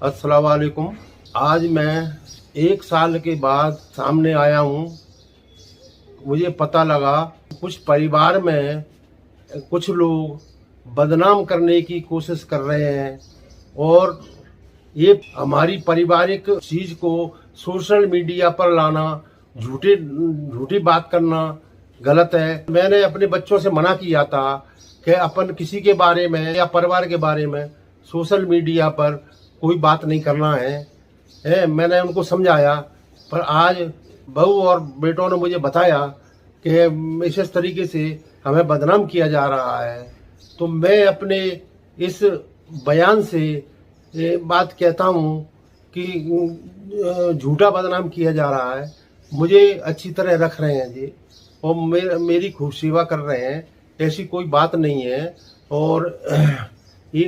अस्सलाम वालेकुम। आज मैं 1 साल के बाद सामने आया हूँ। मुझे पता लगा कुछ परिवार में कुछ लोग बदनाम करने की कोशिश कर रहे हैं और ये हमारी पारिवारिक चीज को सोशल मीडिया पर लाना, झूठी बात करना गलत है। मैंने अपने बच्चों से मना किया था कि अपन किसी के बारे में या परिवार के बारे में सोशल मीडिया पर कोई बात नहीं करना है। मैंने उनको समझाया, पर आज बहू और बेटों ने मुझे बताया कि इस तरीके से हमें बदनाम किया जा रहा है। तो मैं अपने इस बयान से ये बात कहता हूँ कि झूठा बदनाम किया जा रहा है। मुझे अच्छी तरह रख रहे हैं जी और मेरी खूब सेवा कर रहे हैं, ऐसी कोई बात नहीं है। और ये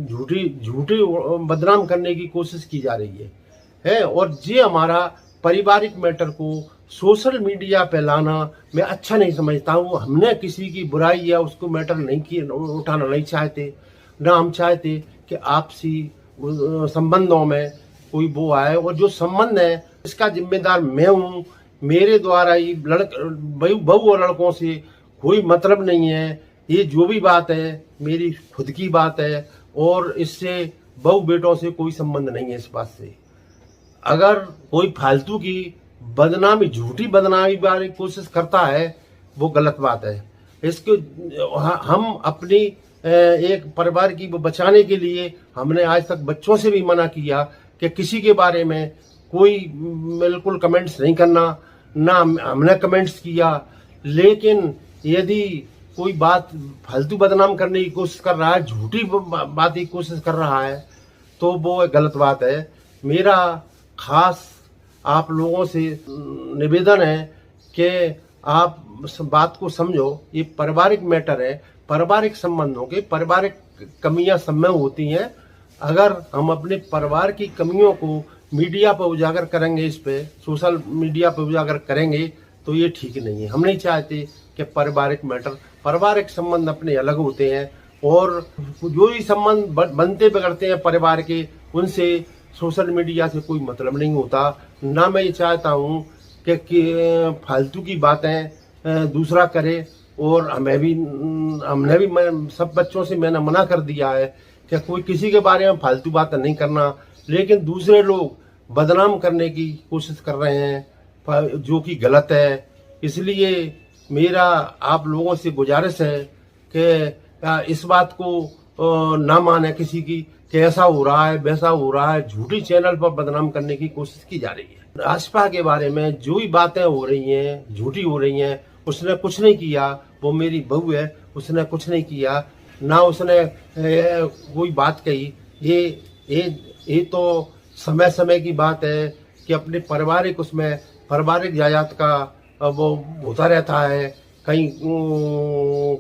झूठी बदनाम करने की कोशिश की जा रही है। और ये हमारा पारिवारिक मैटर को सोशल मीडिया पे लाना मैं अच्छा नहीं समझता हूँ। हमने किसी की बुराई या उसको मैटर नहीं किए, उठाना नहीं चाहते, ना हम चाहते कि आपसी संबंधों में कोई वो आए। और जो संबंध है इसका जिम्मेदार मैं हूँ। मेरे द्वारा ही बहू और लड़कों से कोई मतलब नहीं है। ये जो भी बात है मेरी खुद की बात है और इससे बहू बेटों से कोई संबंध नहीं है। इस बात से अगर कोई फालतू की बदनामी, झूठी बदनामी वाली कोशिश करता है वो गलत बात है। इसको हम अपनी एक परिवार की बचाने के लिए हमने आज तक बच्चों से भी मना किया कि किसी के बारे में कोई बिल्कुल कमेंट्स नहीं करना, ना हमने कमेंट्स किया। लेकिन यदि कोई बात फालतू बदनाम करने की कोशिश कर रहा है, झूठी बात की कोशिश कर रहा है, तो वो गलत बात है। मेरा खास आप लोगों से निवेदन है कि आप बात को समझो। ये पारिवारिक मैटर है, पारिवारिक संबंधों के पारिवारिक कमियां सब में होती हैं। अगर हम अपने परिवार की कमियों को मीडिया पर उजागर करेंगे, इस पे सोशल मीडिया पर उजागर करेंगे, तो ये ठीक नहीं है। हम नहीं चाहते कि पारिवारिक संबंध अपने अलग होते हैं और जो भी संबंध बनते बिगड़ते हैं परिवार के, उनसे सोशल मीडिया से कोई मतलब नहीं होता। ना मैं ये चाहता हूँ कि फालतू की बातें दूसरा करे। और हमने भी सब बच्चों से मैंने मना कर दिया है कि कोई किसी के बारे में फालतू बात नहीं करना। लेकिन दूसरे लोग बदनाम करने की कोशिश कर रहे हैं जो कि गलत है। इसलिए मेरा आप लोगों से गुजारिश है कि इस बात को ना माने किसी की कि ऐसा हो रहा है वैसा हो रहा है। झूठी चैनल पर बदनाम करने की कोशिश की जा रही है। आशपा के बारे में जो भी बातें हो रही हैं झूठी हो रही हैं। उसने कुछ नहीं किया, वो मेरी बहू है, उसने कुछ नहीं किया, ना उसने कोई बात कही। ये तो समय समय की बात है कि अपने पारिवारिक जायदाद का वो होता रहता है। कहीं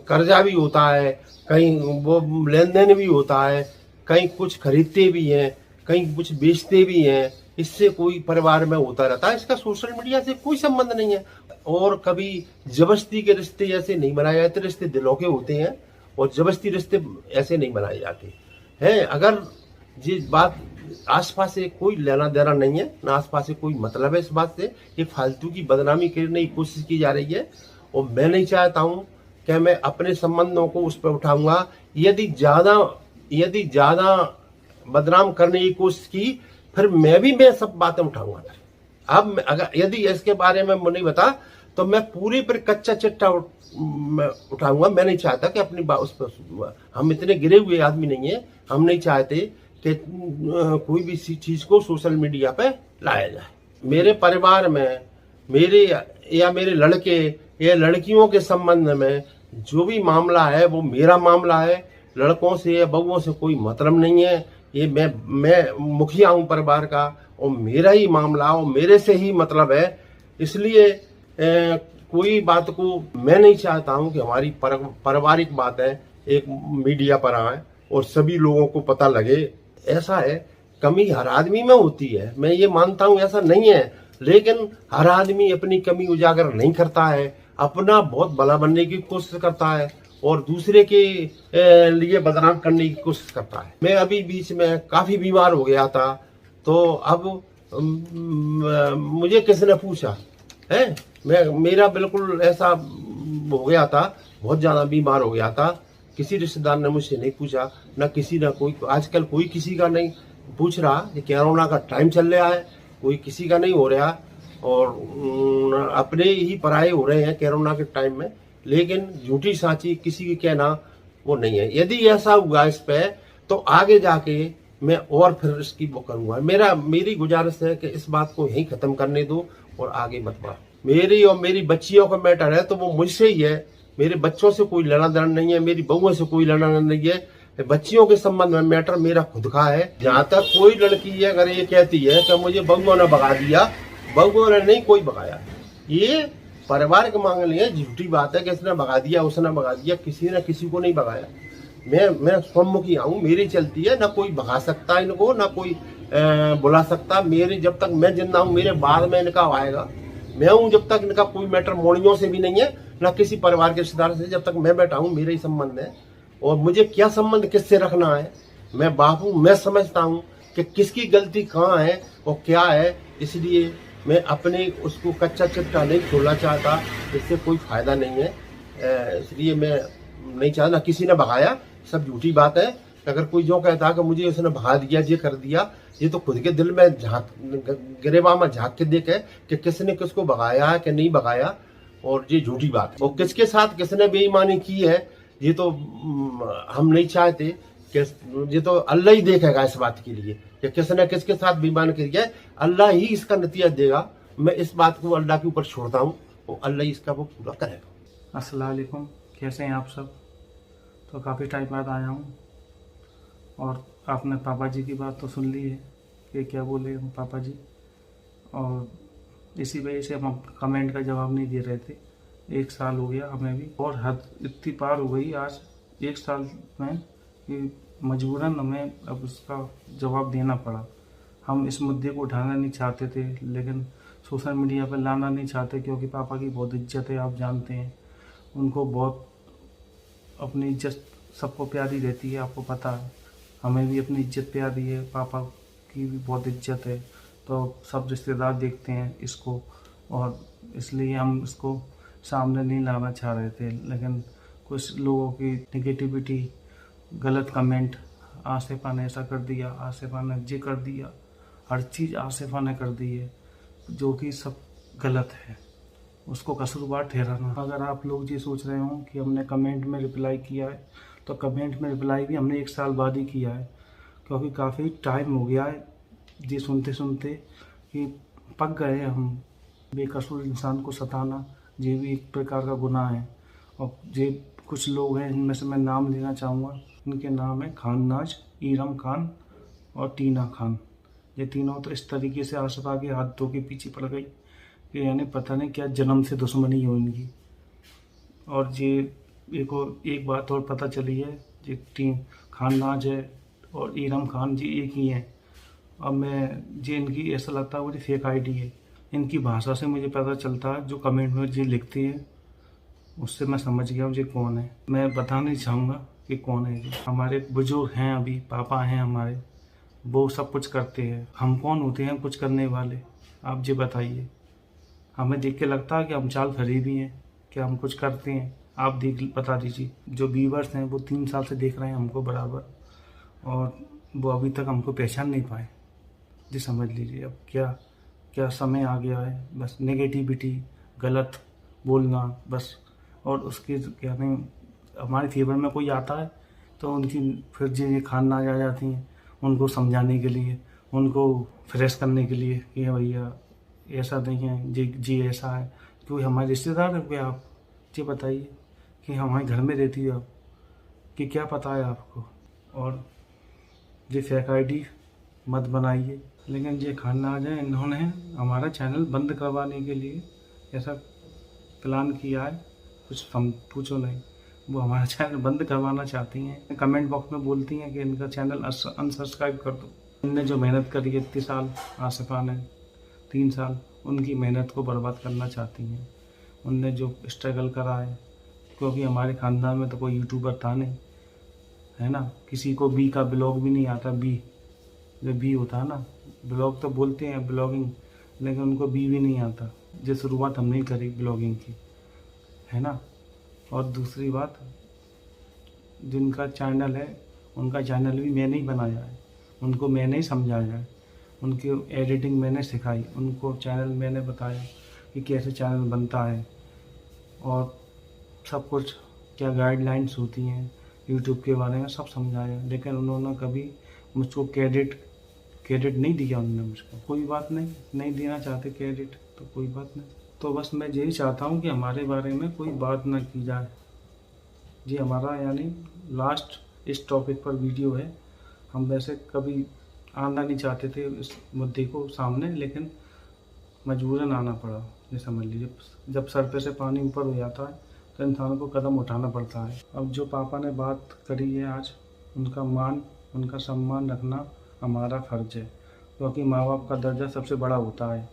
कर्जा भी होता है, कहीं वो लेन देन भी होता है, कहीं कुछ खरीदते भी हैं, कहीं कुछ बेचते भी हैं। इससे कोई परिवार में होता रहता है। इसका सोशल मीडिया से कोई संबंध नहीं है। और कभी जबरदस्ती के रिश्ते ऐसे नहीं बनाए जाते। रिश्ते दिलों के होते हैं और जबरदस्ती रिश्ते ऐसे नहीं बनाए जाते हैं। अगर ये बात आसपास से कोई लेना देना नहीं है, ना आसपास से कोई मतलब है इस बात से। ये फालतू की बदनामी करने की कोशिश की जा रही है और मैं नहीं चाहता हूँ कि मैं अपने संबंधों को उस पर उठाऊंगा। यदि ज्यादा बदनाम करने की कोशिश की, फिर मैं सब बातें उठाऊंगा। अब अगर यदि इसके बारे में मुझे नहीं बता तो मैं पूरे पर कच्चा चिट्ठा उठाऊंगा। मैं नहीं चाहता कि अपनी बात उस पर, हम इतने गिरे हुए आदमी नहीं है। हम नहीं चाहते कि कोई भी चीज को सोशल मीडिया पे लाया जाए। मेरे परिवार में मेरे लड़के या लड़कियों के संबंध में जो भी मामला है वो मेरा मामला है। लड़कों से या बहूओं से कोई मतलब नहीं है। ये मैं मुखिया हूँ परिवार का और मेरा ही मामला और मेरे से ही मतलब है। इसलिए कोई बात को मैं नहीं चाहता हूँ कि हमारी पारिवारिक बात है एक मीडिया पर आए और सभी लोगों को पता लगे। ऐसा है, कमी हर आदमी में होती है, मैं ये मानता हूँ, ऐसा नहीं है। लेकिन हर आदमी अपनी कमी उजागर नहीं करता है, अपना बहुत भला बनने की कोशिश करता है और दूसरे के लिए बदनाम करने की कोशिश करता है। मैं अभी बीच में काफी बीमार हो गया था, तो अब मुझे किसने पूछा है, मेरा बिल्कुल ऐसा हो गया था, बहुत ज्यादा बीमार हो गया था। किसी रिश्तेदार ने मुझसे नहीं पूछा, ना किसी ना कोई, आजकल कोई किसी का नहीं पूछ रहा। ये कोरोना का टाइम चल रहा है, कोई किसी का नहीं हो रहा, और अपने ही पराये हो रहे हैं कोरोना के टाइम में। लेकिन झूठी साची किसी की कहना वो नहीं है। यदि ऐसा हुआ इस पे, तो आगे जाके मैं और फिर इसकी वो करूंगा। मेरी गुजारिश है कि इस बात को यहीं खत्म करने दो और आगे मत बढ़ो। मेरी और मेरी बच्चियों का मैटर है तो वो मुझसे ही है। मेरे बच्चों से कोई लेना देना नहीं है, मेरी बहुओं से कोई लेना देना नहीं है। बच्चियों के संबंध में मैटर मेरा खुद का है। जहां तक कोई लड़की है अगर ये कहती है कि मुझे बहुओं ने भगा दिया, बहुओं ने नहीं कोई भगाया। ये परिवार के मांगने है, झूठी बात है कि इसने भगा दिया, उसने भगा दिया। किसी ने किसी को नहीं भगाया। मैं सम्मुखी आऊँ, मेरी चलती है, ना कोई भगा सकता इनको, ना कोई बुला सकता। मेरे जब तक मैं जिंदा हूँ, मेरे बाद में इनका आएगा। मैं हूँ जब तक इनका कोई मैटर मोड़ियों से भी नहीं है, ना किसी परिवार के रिश्तेदार से। जब तक मैं बैठा हूँ मेरे ही संबंध है, और मुझे क्या संबंध किससे रखना है। मैं बाप हूँ, मैं समझता हूँ कि किसकी गलती कहाँ है और क्या है। इसलिए मैं अपने उसको कच्चा चिट्टा नहीं खोलना चाहता, इससे कोई फायदा नहीं है। इसलिए मैं नहीं चाहता, ना किसी ने भगाया, सब झूठी बात है। अगर कोई जो कहता कि मुझे उसने भगा दिया, ये कर दिया, ये तो खुद के दिल में गिरेबान में झांक के देखे कि किसने किसको भगाया है कि नहीं भगाया, और ये झूठी बात है। और किसके साथ किसने बेईमानी की है, ये तो हम नहीं चाहते कि, ये तो अल्लाह ही देखेगा इस बात के लिए कि किसने किसके साथ बेईमानी की है। अल्लाह ही इसका नतीजा देगा। मैं इस बात को अल्लाह के ऊपर छोड़ता हूँ, और अल्लाह ही इसका वो पूरा करेगा। अस्सलाम वालेकुम, कैसे हैं आप सब। तो काफ़ी टाइम बाद आया हूँ, और आपने पापा जी की बात तो सुन ली है कि क्या बोले हम पापा जी, और इसी वजह से हम कमेंट का जवाब नहीं दे रहे थे। 1 साल हो गया हमें भी, और हद इतनी पार हो गई आज 1 साल में कि मजबूरन हमें अब उसका जवाब देना पड़ा। हम इस मुद्दे को उठाना नहीं चाहते थे, लेकिन सोशल मीडिया पर लाना नहीं चाहते, क्योंकि पापा की बहुत इज्जत है, आप जानते हैं। उनको बहुत अपनी इज्जत सबको प्यारी रहती है, आपको पता है। हमें भी अपनी इज्जत प्यारी है, पापा की भी बहुत इज्जत है, तो सब रिश्तेदार देखते हैं इसको, और इसलिए हम इसको सामने नहीं लाना चाह रहे थे। लेकिन कुछ लोगों की नेगेटिविटी, गलत कमेंट, आसिफा ने ऐसा कर दिया, आसिफा ने ये कर दिया, हर चीज़ आसिफा ने कर दी है, जो कि सब गलत है। उसको कसूरवार ठहराना। अगर आप लोग ये सोच रहे हो कि हमने कमेंट में रिप्लाई किया है, तो कमेंट में रिप्लाई भी हमने 1 साल बाद ही किया है, क्योंकि काफ़ी टाइम हो गया है ये सुनते सुनते कि पक गए हम। बेकसूर इंसान को सताना ये भी एक प्रकार का गुनाह है। और ये कुछ लोग हैं, इनमें से मैं नाम लेना चाहूँगा। इनके नाम है खान नाज, ईरम खान और टीना खान। ये तीनों तो इस तरीके से आसिफा के हाथों के पीछे पड़ गई कि यानी पता नहीं क्या जन्म से दुश्मनी हो इनकी। और ये एक बात और पता चली है, ये खान नाज है और ईरम खान जी एक ही हैं। अब मैं ये इनकी ऐसा लगता है मुझे फेक आईडी है। इनकी भाषा से मुझे पता चलता है, जो कमेंट में ये लिखती है उससे मैं समझ गया हूँ ये कौन है। मैं बता नहीं चाहूँगा कि कौन है ये। हमारे बुजुर्ग हैं, अभी पापा हैं हमारे, वो सब कुछ करते हैं। हम कौन होते हैं कुछ करने वाले, आप ये बताइए। हमें देख के लगता है कि हम चाल फरी भी हैं, कि हम कुछ करते हैं। आप बता दीजिए। जो व्यूवर्स हैं वो 3 साल से देख रहे हैं हमको बराबर, और वो अभी तक हमको पहचान नहीं पाए। जी समझ लीजिए अब क्या समय आ गया है। बस नेगेटिविटी, गलत बोलना बस। और उसके क्या नहीं, हमारे फेवर में कोई आता है तो उनकी फिर जी खाना आ जाती हैं, उनको समझाने के लिए, उनको फ्रेश करने के लिए कि भैया ऐसा नहीं है, जी ऐसा है। क्योंकि हमारे रिश्तेदार हैं क्या, आप जी बताइए कि हमारे घर में रहती है आप, कि क्या पता है आपको। और ये फेक आईडी मत बनाइए। लेकिन ये खाना आ जाए, इन्होंने हमारा चैनल बंद करवाने के लिए ऐसा प्लान किया है, कुछ हम पूछो नहीं। वो हमारा चैनल बंद करवाना चाहती हैं। कमेंट बॉक्स में बोलती हैं कि इनका चैनल अनसब्सक्राइब कर दो। इनने जो मेहनत करी है इतने साल, आसिफा ने 3 साल, उनकी मेहनत को बर्बाद करना चाहती हैं। उनने जो स्ट्रगल करा है क्योंकि हमारे ख़ानदान में तो कोई यूट्यूबर था नहीं, है ना। किसी को बी का ब्लॉग भी नहीं आता, बी जो बी होता है ना, ब्लॉग तो बोलते हैं ब्लॉगिंग, लेकिन उनको बी भी नहीं आता। जो शुरुआत हमने ही करी ब्लॉगिंग की, है ना। और दूसरी बात, जिनका चैनल है उनका चैनल भी मैंने ही बनाया है, उनको मैंने ही समझाया है, उनकी एडिटिंग मैंने सिखाई, उनको चैनल मैंने बताया कि कैसे चैनल बनता है और सब कुछ क्या गाइडलाइंस होती हैं यूट्यूब के बारे में सब समझाया। लेकिन उन्होंने कभी मुझको क्रेडिट नहीं दिया उन्होंने मुझको। कोई बात नहीं, नहीं देना चाहते क्रेडिट तो कोई बात नहीं। तो बस मैं यही चाहता हूँ कि हमारे बारे में कोई बात ना की जाए। जी हमारा यानी लास्ट इस टॉपिक पर वीडियो है। हम वैसे कभी आना नहीं चाहते थे इस मुद्दे को सामने, लेकिन मजबूरन आना पड़ा। ये समझ लीजिए, जब सर पे से पानी ऊपर हो जाता है तो इंसान को कदम उठाना पड़ता है। अब जो पापा ने बात करी है आज, उनका मान, उनका सम्मान रखना हमारा फ़र्ज है, क्योंकि माँ बाप का दर्जा सबसे बड़ा होता है।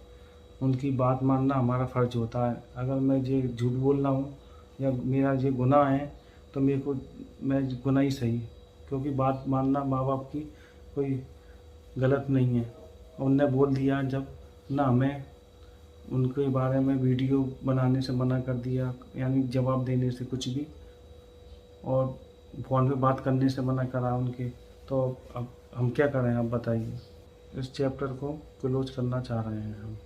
उनकी बात मानना हमारा फ़र्ज होता है। अगर मैं ये झूठ बोल रहा हूँ या मेरा ये गुनाह है तो मेरे को, मैं गुनाह ही सही, क्योंकि बात मानना माँ बाप की कोई गलत नहीं है। उनने बोल दिया जब, ना हमें उनके बारे में वीडियो बनाने से मना कर दिया, यानी जवाब देने से कुछ भी, और फ़ोन पे बात करने से मना करा उनके। तो अब हम क्या करें, आप बताइए। इस चैप्टर को क्लोज करना चाह रहे हैं हम।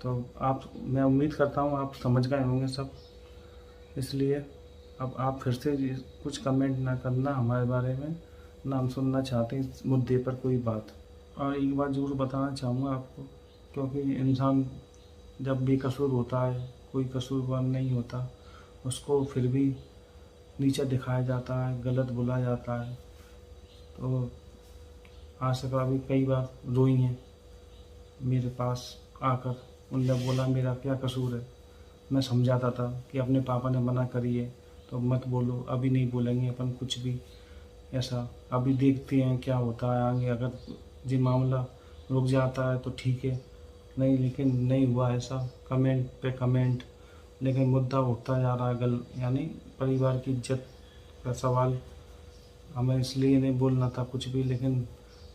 तो आप, मैं उम्मीद करता हूँ आप समझ गए होंगे सब, इसलिए अब आप फिर से कुछ कमेंट ना करना हमारे बारे में, ना हम सुनना चाहते हैं इस मुद्दे पर कोई बात। और एक बात ज़रूर बताना चाहूँगा आपको, क्योंकि इंसान जब बेकसूर होता है, कोई कसूरवार नहीं होता, उसको फिर भी नीचा दिखाया जाता है, गलत बोला जाता है। तो आशिका भी कई बार रोई हैं मेरे पास आकर, उनने बोला मेरा क्या कसूर है। मैं समझाता था कि अपने पापा ने मना करी है तो मत बोलो, अभी नहीं बोलेंगे अपन कुछ भी ऐसा, अभी देखते हैं क्या होता है आगे। अगर ये मामला रुक जाता है तो ठीक है, नहीं, लेकिन नहीं हुआ ऐसा। कमेंट पे कमेंट, लेकिन मुद्दा उठता जा रहा है यानी परिवार की इज्जत का सवाल। हमें इसलिए नहीं बोलना था कुछ भी, लेकिन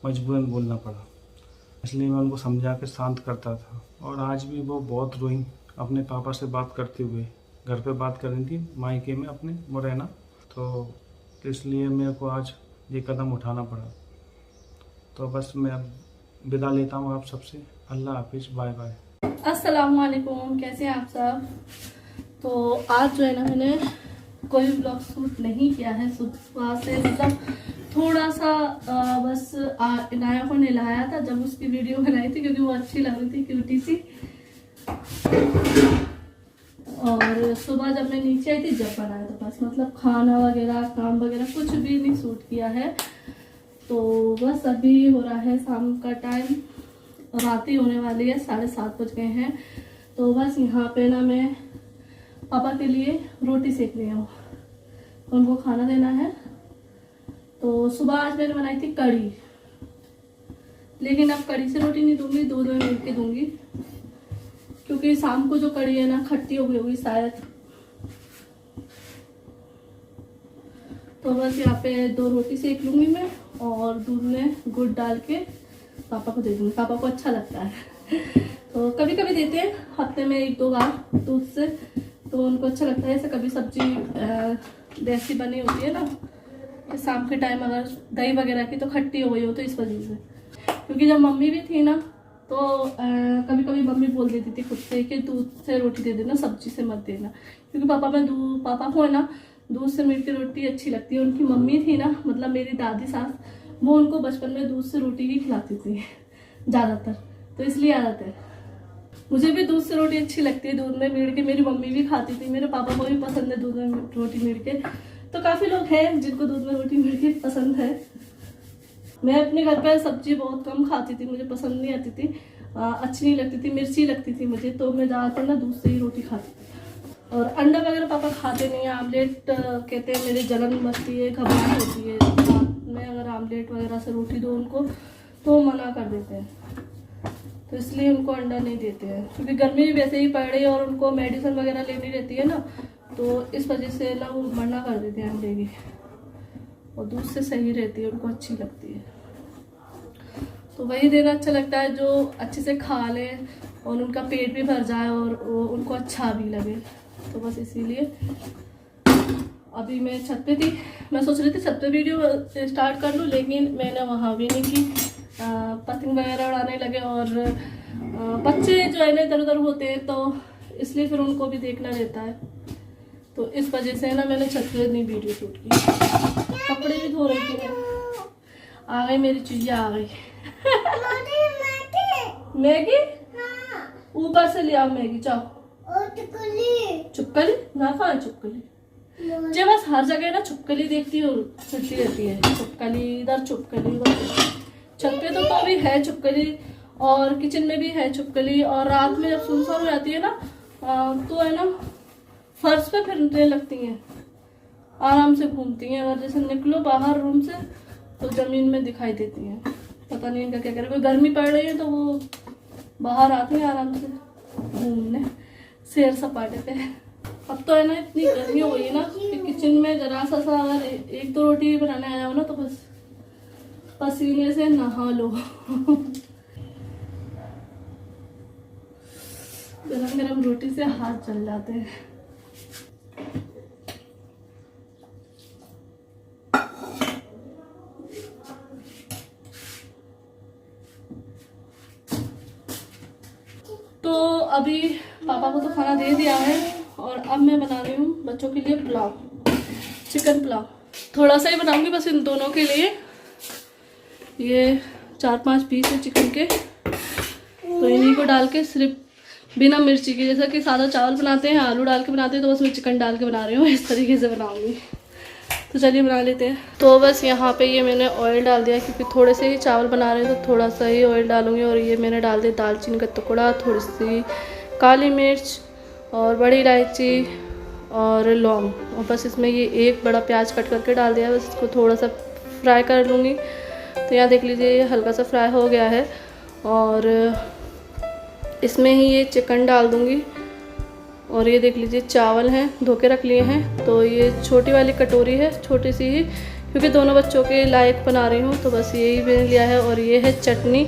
मजबूरन बोलना पड़ा, इसलिए मैं उनको समझा के शांत करता था। और आज भी वो बहुत रोई अपने पापा से बात करते हुए। घर पे बात कर रही थी मायके में अपने मुरैना, तो इसलिए मेरे को आज ये कदम उठाना पड़ा। तो बस मैं अब विदा लेता हूँ आप सबसे। अल्लाह हाफिज़, बाय बाय। अस्सलाम वालेकुम, कैसे हैं आप सब। तो आज जो है ना, मैंने कोई ब्लॉग शूट नहीं किया है सुबह से, मतलब थोड़ा सा बस इनाया को नहलाया था जब उसकी वीडियो बनाई थी, क्योंकि वो अच्छी लग रही थी, क्यूटी सी। और सुबह जब मैं नीचे आई थी जब बनाया था, बस मतलब खाना वगैरह काम वगैरह कुछ भी नहीं शूट किया है। तो बस अभी हो रहा है शाम का टाइम, रात ही होने वाली है, 7:30 बज गए हैं। तो बस यहाँ पे ना मैं पापा के लिए रोटी सेक रही हूँ, उनको खाना देना है। तो सुबह आज मैंने बनाई थी कढ़ी, लेकिन अब कढ़ी से रोटी नहीं दूंगी, दूध में मिल के दूंगी, क्योंकि शाम को जो कढ़ी है ना खट्टी हो गई होगी शायद। तो बस यहाँ पे 2 रोटी सेक लूंगी मैं, और दूध में गुड़ डाल के पापा को दे दूंगी। पापा को अच्छा लगता है तो कभी कभी देते हैं, हफ्ते में 1-2 बार दूध से, तो उनको अच्छा लगता है। ऐसे कभी सब्जी देसी बनी होती है ना शाम के टाइम, अगर दही वगैरह की तो खट्टी हो गई हो, तो इस वजह से। क्योंकि जब मम्मी भी थी ना, तो कभी कभी मम्मी बोल देती थी खुद से कि दूध से रोटी दे देना, सब्जी से मत देना। क्योंकि पापा को है ना दूध से मीठ की रोटी अच्छी लगती है। उनकी मम्मी थी ना, मतलब मेरी दादी सास, वो उनको बचपन में दूध से रोटी ही खिलाती थी ज़्यादातर, तो इसलिए आदत है। मुझे भी दूध से रोटी अच्छी लगती है, दूध में मीड़ के। मेरी मम्मी भी खाती थी, मेरे पापा को भी पसंद है दूध में रोटी मीड़ के। तो काफ़ी लोग हैं जिनको दूध में रोटी मीड़ के पसंद है। मैं अपने घर पर सब्जी बहुत कम खाती थी, मुझे पसंद नहीं आती थी, अच्छी नहीं लगती थी, मिर्ची लगती थी मुझे, तो मैं ज़्यादातर ना दूध से ही रोटी खाती थी। और अंडा वगैरह पापा खाते नहीं है। आमलेट कहते हैं मेरे जलन मचती है, घबराहट होती है रात में अगर आमलेट वगैरह से रोटी दो उनको, तो मना कर देते हैं। तो इसलिए उनको अंडा नहीं देते हैं, क्योंकि गर्मी भी वैसे ही पड़ रही है और उनको मेडिसिन वगैरह लेनी रहती है ना, तो इस वजह से ना वो मना कर देते हैं अंडे की, और दूध से सही रहती है, उनको अच्छी लगती है। तो वही देना अच्छा लगता है जो अच्छे से खा लें और उनका पेट भी भर जाए और उनको अच्छा भी लगे। तो बस इसीलिए अभी मैं छत पे थी, मैं सोच रही थी छत पे वीडियो स्टार्ट कर लूँ, लेकिन मैंने वहाँ भी नहीं की। पतंग वगैरह उड़ाने लगे और बच्चे जो है ना इधर उधर होते हैं, तो इसलिए फिर उनको भी देखना रहता है। तो इस वजह से ना मैंने छत पे नहीं वीडियो शूट की। कपड़े भी धो रही थी मैं। आ गई मेरी चुईया, आ गई। मैगी ऊपर से ले आओ मैगी, जाओ। चुपकली ना खाए, चुपकली जे बस हर जगह ना चुपकली देखती हो फिरती रहती है, चुपकली इधर चुपकली उधर। छत पे तो भी है चुपकली और किचन में भी है चुपकली, और रात में जब सुनसान हो जाती है ना तो है ना फर्श पे फिरने लगती हैं, आराम से घूमती हैं, और जैसे निकलो बाहर रूम से तो जमीन में दिखाई देती हैं। पता नहीं इनका क्या करे, कोई गर्मी पड़ रही है तो वो बाहर आती हैं आराम से घूमने सैर सपाटे पे। अब तो है ना इतनी गर्मी हो गई है ना कि किचन में जरा सा अगर एक दो रोटी बनाने आया हो ना तो बस पसीने से नहा लो। गरम गरम रोटी से हाथ जल जाते हैं। तो अभी पापा को तो खाना दे दिया है और अब मैं बना रही हूँ बच्चों के लिए पुलाव, चिकन पुलाव। थोड़ा सा ही बनाऊंगी बस इन दोनों के लिए। ये 4-5 पीस है चिकन के, तो इन्हीं को डाल के सिर्फ बिना मिर्ची के, जैसा कि सादा चावल बनाते हैं आलू डाल के बनाते हैं, तो बस मैं चिकन डाल के बना रही हूँ, इस तरीके से बनाऊंगी। तो चलिए बना लेते हैं। तो बस यहाँ पे ये मैंने ऑयल डाल दिया क्योंकि थोड़े से ही चावल बना रहे हैं तो थोड़ा सा ही ऑयल डालूंगी। और ये मैंने डाल दिया दालचीनी का टुकड़ा, थोड़ी सी काली मिर्च और बड़ी इलायची और लौंग, और बस इसमें ये एक बड़ा प्याज कट करके डाल दिया। बस इसको थोड़ा सा फ्राई कर लूँगी। तो यहाँ देख लीजिए ये हल्का सा फ्राई हो गया है और इसमें ही ये चिकन डाल दूँगी। और ये देख लीजिए चावल हैं, धो के रख लिए हैं। तो ये छोटी वाली कटोरी है, छोटी सी ही, क्योंकि दोनों बच्चों के लायक बना रही हूँ, तो बस यही मैंने लिया है। और ये है चटनी,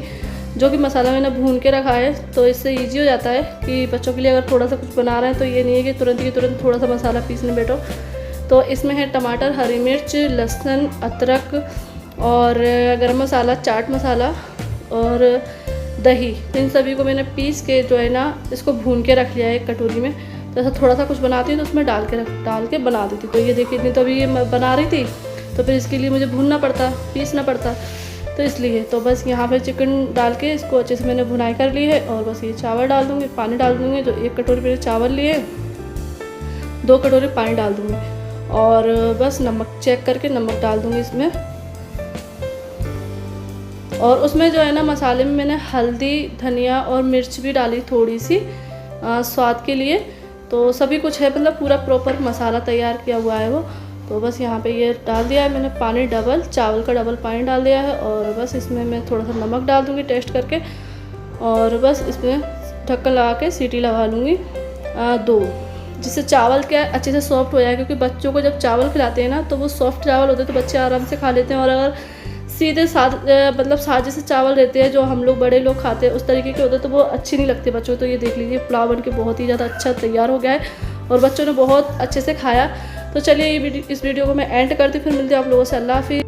जो कि मसाला मैंने भून के रखा है, तो इससे इजी हो जाता है कि बच्चों के लिए अगर थोड़ा सा कुछ बना रहे हैं तो ये नहीं है कि तुरंत थोड़ा सा मसाला पीसने बैठो। तो इसमें है टमाटर, हरी मिर्च, लहसुन, अदरक और गरम मसाला, चाट मसाला और दही। इन सभी को मैंने पीस के जो है ना इसको भून के रख लिया है एक कटोरी में। तो ऐसा थोड़ा सा कुछ बनाती हूँ तो उसमें डाल के बना देती। तो ये देखिए, इतनी तो अभी ये बना रही थी तो फिर इसके लिए मुझे भूनना पड़ता, पीसना पड़ता, तो इसलिए। तो बस यहाँ पे चिकन डाल के इसको अच्छे से मैंने भुनाई कर ली है। और बस ये चावल डाल दूँगी, पानी डाल दूँगी। जो 1 कटोरी मैंने चावल लिए 2 कटोरी पानी डाल दूँगी। और बस नमक चेक करके नमक डाल दूँगी इसमें। और उसमें जो है ना मसाले में मैंने हल्दी, धनिया और मिर्च भी डाली थोड़ी सी स्वाद के लिए। तो सभी कुछ है, मतलब पूरा प्रॉपर मसाला तैयार किया हुआ है वो। तो बस यहाँ पे ये डाल दिया है मैंने पानी डबल, चावल का डबल पानी डाल दिया है। और बस इसमें मैं थोड़ा सा नमक डाल दूँगी टेस्ट करके। और बस इसमें ढक्कन लगा के सीटी लगा लूँगी 2, जिससे चावल क्या अच्छे से सॉफ्ट हो जाए। क्योंकि बच्चों को जब चावल खिलाते हैं ना तो वो सॉफ्ट चावल होते हैं तो बच्चे आराम से खा लेते हैं। और अगर सीधे मतलब साजे से चावल रहते हैं जो हम लोग बड़े लोग खाते हैं उस तरीके के होते हैं तो वो अच्छी नहीं लगती बच्चों। तो ये देख लीजिए पुलाव बन के बहुत ही ज़्यादा अच्छा तैयार हो गया है और बच्चों ने बहुत अच्छे से खाया। तो चलिए इस वीडियो को मैं एंड करती, फिर मिलती हूँ आप लोगों से। अल्लाह हाफिज़।